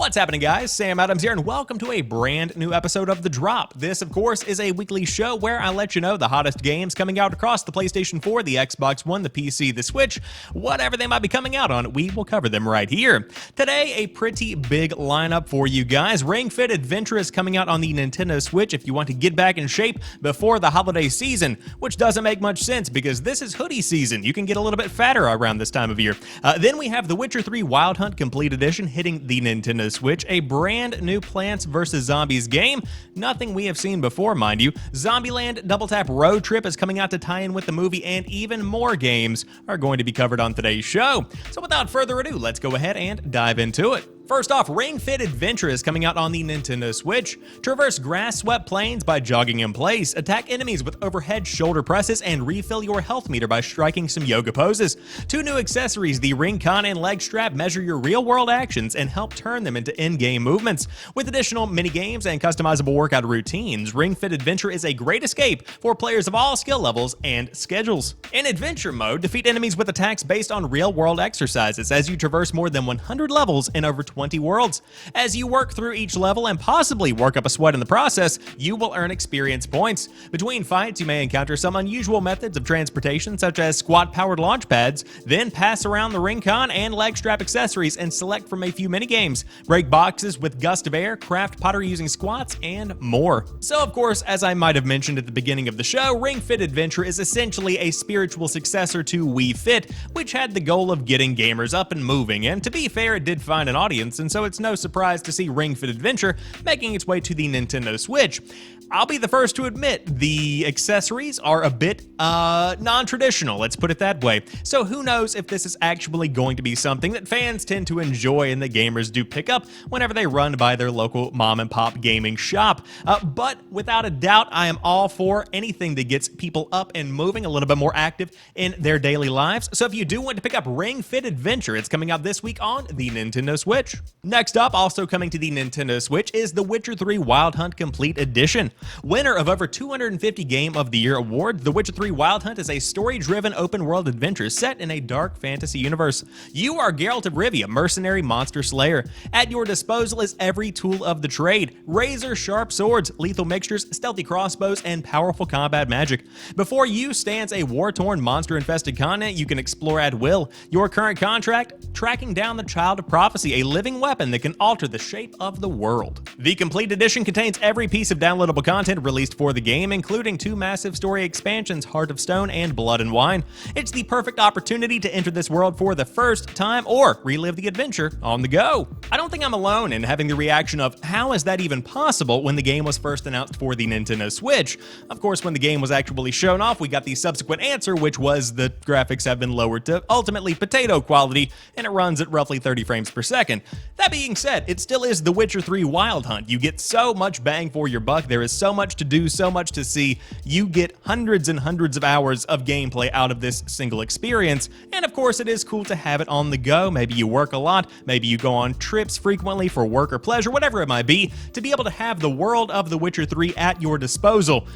What's happening, guys? Sam Adams here, and welcome to a brand new episode of The Drop. This, of course, is a weekly show where I let you know the hottest games coming out across the PlayStation 4, the Xbox One, the PC, the Switch, whatever they might be coming out on, we will cover them right here. Today, a pretty big lineup for you guys. Ring Fit Adventure is coming out on the Nintendo Switch if you want to get back in shape before the holiday season, which doesn't make much sense because this is hoodie season. You can get a little bit fatter around this time of year. Then we have The Witcher 3 Wild Hunt Complete Edition hitting the Nintendo Switch, a brand new Plants vs. Zombies game. Nothing we have seen before, mind you. Zombieland Double Tap Road Trip is coming out to tie in with the movie, and even more games are going to be covered on today's show. So without further ado, let's go ahead and dive into it. First off, Ring Fit Adventure is coming out on the Nintendo Switch. Traverse grass-swept plains by jogging in place, attack enemies with overhead shoulder presses, and refill your health meter by striking some yoga poses. Two new accessories, the Ring Con and Leg Strap, measure your real-world actions and help turn them into in-game movements. With additional mini-games and customizable workout routines, Ring Fit Adventure is a great escape for players of all skill levels and schedules. In Adventure Mode, defeat enemies with attacks based on real-world exercises as you traverse more than 100 levels in over 20 worlds. As you work through each level and possibly work up a sweat in the process, you will earn experience points. Between fights, you may encounter some unusual methods of transportation, such as squat-powered launch pads, then pass around the Ring Con and leg strap accessories and select from a few minigames, break boxes with gust of air, craft pottery using squats, and more. So, of course, as I might have mentioned at the beginning of the show, Ring Fit Adventure is essentially a spiritual successor to Wii Fit, which had the goal of getting gamers up and moving, and to be fair, it did find an audience, and so it's no surprise to see Ring Fit Adventure making its way to the Nintendo Switch. I'll be the first to admit the accessories are a bit non-traditional, let's put it that way. So who knows if this is actually going to be something that fans tend to enjoy and that gamers do pick up whenever they run by their local mom and pop gaming shop. But without a doubt, I am all for anything that gets people up and moving, a little bit more active in their daily lives. So if you do want to pick up Ring Fit Adventure, it's coming out this week on the Nintendo Switch. Next up, also coming to the Nintendo Switch, is The Witcher 3 Wild Hunt Complete Edition. Winner of over 250 Game of the Year awards, The Witcher 3 Wild Hunt is a story-driven open-world adventure set in a dark fantasy universe. You are Geralt of Rivia, mercenary monster slayer. At your disposal is every tool of the trade: razor-sharp swords, lethal mixtures, stealthy crossbows, and powerful combat magic. Before you stands a war-torn, monster-infested continent you can explore at will. Your current contract? Tracking down the Child of Prophecy, a living weapon that can alter the shape of the world. The Complete Edition contains every piece of downloadable content released for the game, including two massive story expansions, Heart of Stone and Blood and Wine. It's the perfect opportunity to enter this world for the first time or relive the adventure on the go. I don't think I'm alone in having the reaction of, how is that even possible, when the game was first announced for the Nintendo Switch? Of course, when the game was actually shown off, we got the subsequent answer, which was the graphics have been lowered to ultimately potato quality, and it runs at roughly 30 frames per second. That being said, it still is The Witcher 3 Wild Hunt. You get so much bang for your buck. There is so much to do, so much to see. You get hundreds and hundreds of hours of gameplay out of this single experience, and of course it is cool to have it on the go. Maybe you work a lot, maybe you go on trips frequently for work or pleasure, whatever it might be, to be able to have the world of The Witcher 3 at your disposal.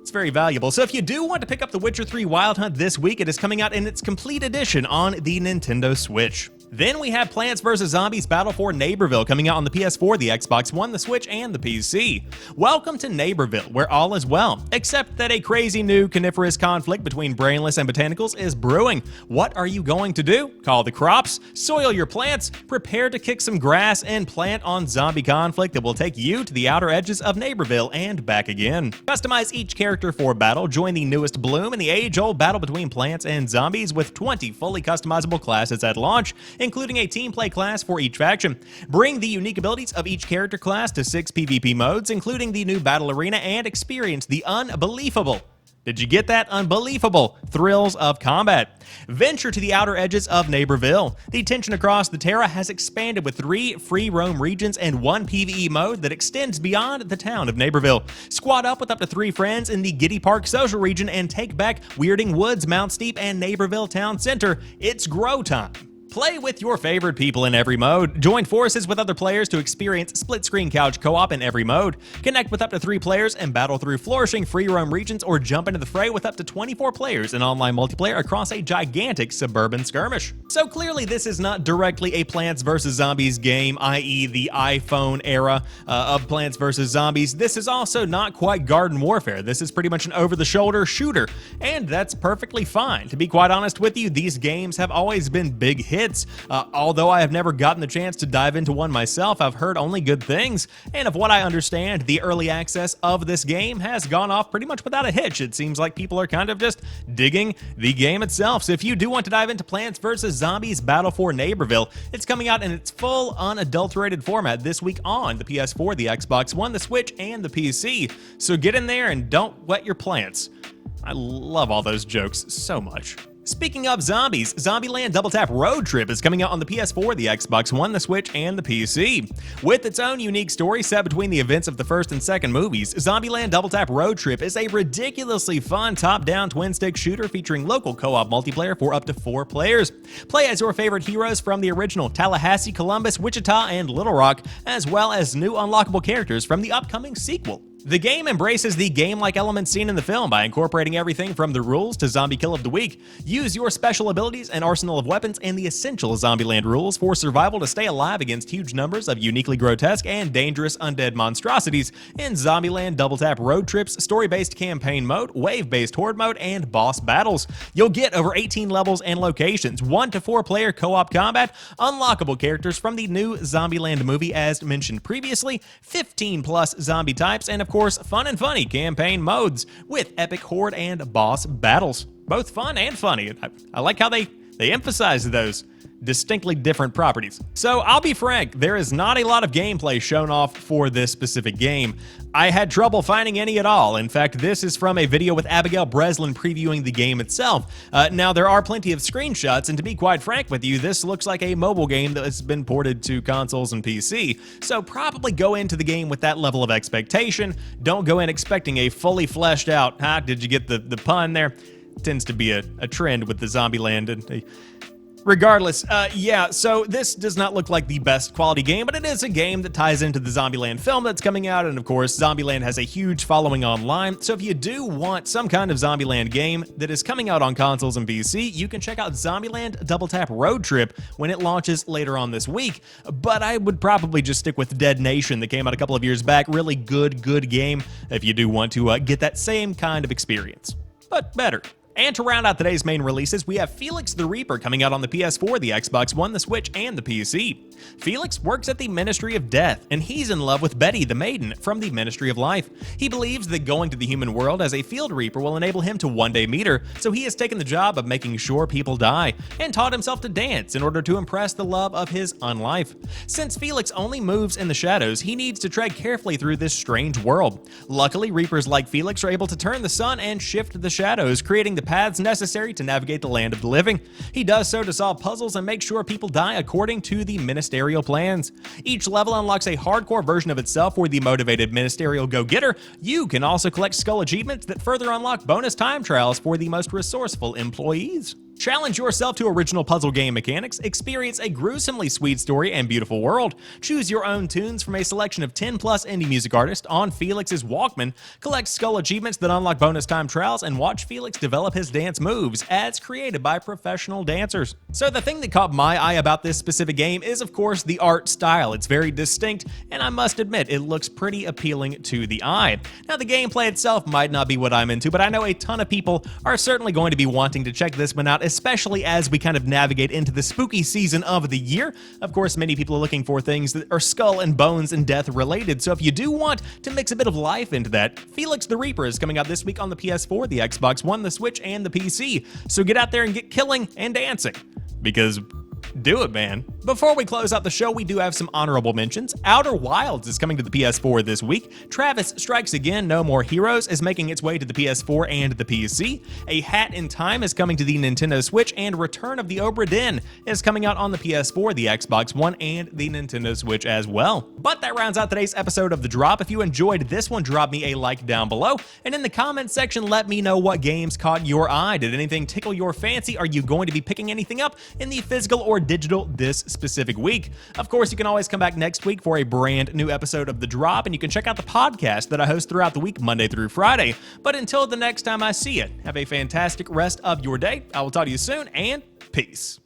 It's very valuable. So if you do want to pick up The Witcher 3 Wild Hunt this week, it is coming out in its complete edition on the Nintendo Switch. Then we have Plants vs. Zombies Battle for Neighborville coming out on the PS4, the Xbox One, the Switch, and the PC. Welcome to Neighborville, where all is well, except that a crazy new coniferous conflict between brainless and botanicals is brewing. What are you going to do? Call the crops? Soil your plants? Prepare to kick some grass and plant on zombie conflict that will take you to the outer edges of Neighborville and back again. Customize each character for battle. Join the newest bloom in the age-old battle between plants and zombies with 20 fully customizable classes at launch, including a team play class for each faction. Bring the unique abilities of each character class to 6 PvP modes, including the new battle arena, and experience the unbelievable, did you get that? Unbelievable thrills of combat. Venture to the outer edges of Neighborville. The tension across the Terra has expanded with 3 free roam regions and 1 PvE mode that extends beyond the town of Neighborville. Squad up with up to 3 friends in the Giddy Park social region and take back Weirding Woods, Mount Steep, and Neighborville Town Center. It's grow time. Play with your favorite people in every mode. Join forces with other players to experience split-screen couch co-op in every mode. Connect with up to 3 players and battle through flourishing free-roam regions, or jump into the fray with up to 24 players in online multiplayer across a gigantic suburban skirmish. So clearly this is not directly a Plants vs. Zombies game, i.e. the iPhone era of Plants vs. Zombies. This is also not quite Garden Warfare. This is pretty much an over-the-shoulder shooter, and that's perfectly fine. To be quite honest with you, these games have always been big hits. Although I have never gotten the chance to dive into one myself, I've heard only good things, and of what I understand, the early access of this game has gone off pretty much without a hitch. It seems like people are kind of just digging the game itself. So if you do want to dive into Plants vs. Zombies Battle for Neighborville, it's coming out in its full, unadulterated format this week on the PS4, the Xbox One, the Switch, and the PC. So get in there and don't wet your plants. I love all those jokes so much. Speaking of zombies, Zombieland Double Tap Road Trip is coming out on the PS4, the Xbox One, the Switch, and the PC. With its own unique story set between the events of the first and second movies, Zombieland Double Tap Road Trip is a ridiculously fun top-down twin-stick shooter featuring local co-op multiplayer for up to 4 players. Play as your favorite heroes from the original Tallahassee, Columbus, Wichita, and Little Rock, as well as new unlockable characters from the upcoming sequel. The game embraces the game-like elements seen in the film by incorporating everything from the rules to zombie kill of the week. Use your special abilities and arsenal of weapons and the essential Zombieland rules for survival to stay alive against huge numbers of uniquely grotesque and dangerous undead monstrosities in Zombieland Double Tap Road Trip's story-based campaign mode, wave-based horde mode, and boss battles. You'll get over 18 levels and locations, 1 to 4 player co-op combat, unlockable characters from the new Zombieland movie as mentioned previously, 15 plus zombie types, and of course, fun and funny campaign modes with epic horde and boss battles. Both fun and funny. I like how they emphasize those distinctly different properties. So I'll be frank, there is not a lot of gameplay shown off for this specific game. I had trouble finding any at all. In fact, this is from a video with Abigail Breslin previewing the game itself. Now, there are plenty of screenshots, and to be quite frank with you, this looks like a mobile game that has been ported to consoles and PC. So probably go into the game with that level of expectation. Don't go in expecting a fully fleshed out, did you get the pun there? Tends to be a trend with the Zombieland and regardless, so this does not look like the best quality game, but it is a game that ties into the Zombieland film that's coming out, and of course, Zombieland has a huge following online, so if you do want some kind of Zombieland game that is coming out on consoles and PC, you can check out Zombieland Double Tap Road Trip when it launches later on this week, but I would probably just stick with Dead Nation that came out a couple of years back. Really good game if you do want to get that same kind of experience, but better. And to round out today's main releases, we have Felix the Reaper coming out on the PS4, the Xbox One, the Switch, and the PC. Felix works at the Ministry of Death, and he's in love with Betty the Maiden from the Ministry of Life. He believes that going to the human world as a field reaper will enable him to one day meet her, so he has taken the job of making sure people die, and taught himself to dance in order to impress the love of his unlife. Since Felix only moves in the shadows, he needs to tread carefully through this strange world. Luckily, reapers like Felix are able to turn the sun and shift the shadows, creating the paths necessary to navigate the land of the living. He does so to solve puzzles and make sure people die according to the ministerial plans. Each level unlocks a hardcore version of itself for the motivated ministerial go-getter. You can also collect skull achievements that further unlock bonus time trials for the most resourceful employees. Challenge yourself to original puzzle game mechanics, experience a gruesomely sweet story and beautiful world, choose your own tunes from a selection of 10 plus indie music artists on Felix's Walkman, collect skull achievements that unlock bonus time trials, and watch Felix develop his dance moves as created by professional dancers. So the thing that caught my eye about this specific game is of course the art style. It's very distinct, and I must admit it looks pretty appealing to the eye. Now the gameplay itself might not be what I'm into, but I know a ton of people are certainly going to be wanting to check this one out, especially as we kind of navigate into the spooky season of the year. Of course, many people are looking for things that are skull and bones and death related, so if you do want to mix a bit of life into that, Felix the Reaper is coming out this week on the PS4, the Xbox One, the Switch, and the PC. So get out there and get killing and dancing, because do it, man. Before we close out the show, we do have some honorable mentions. Outer Wilds is coming to the PS4 this week. Travis Strikes Again, No More Heroes is making its way to the PS4 and the PC. A Hat in Time is coming to the Nintendo Switch, and Return of the Obra Dinn is coming out on the PS4, the Xbox One, and the Nintendo Switch as well. But that rounds out today's episode of The Drop. If you enjoyed this one, drop me a like down below, and in the comments section, let me know what games caught your eye. Did anything tickle your fancy? Are you going to be picking anything up in the physical or digital this specific week. Of course, you can always come back next week for a brand new episode of The Drop, and you can check out the podcast that I host throughout the week, Monday through Friday. But until the next time I see you, have a fantastic rest of your day. I will talk to you soon, and peace.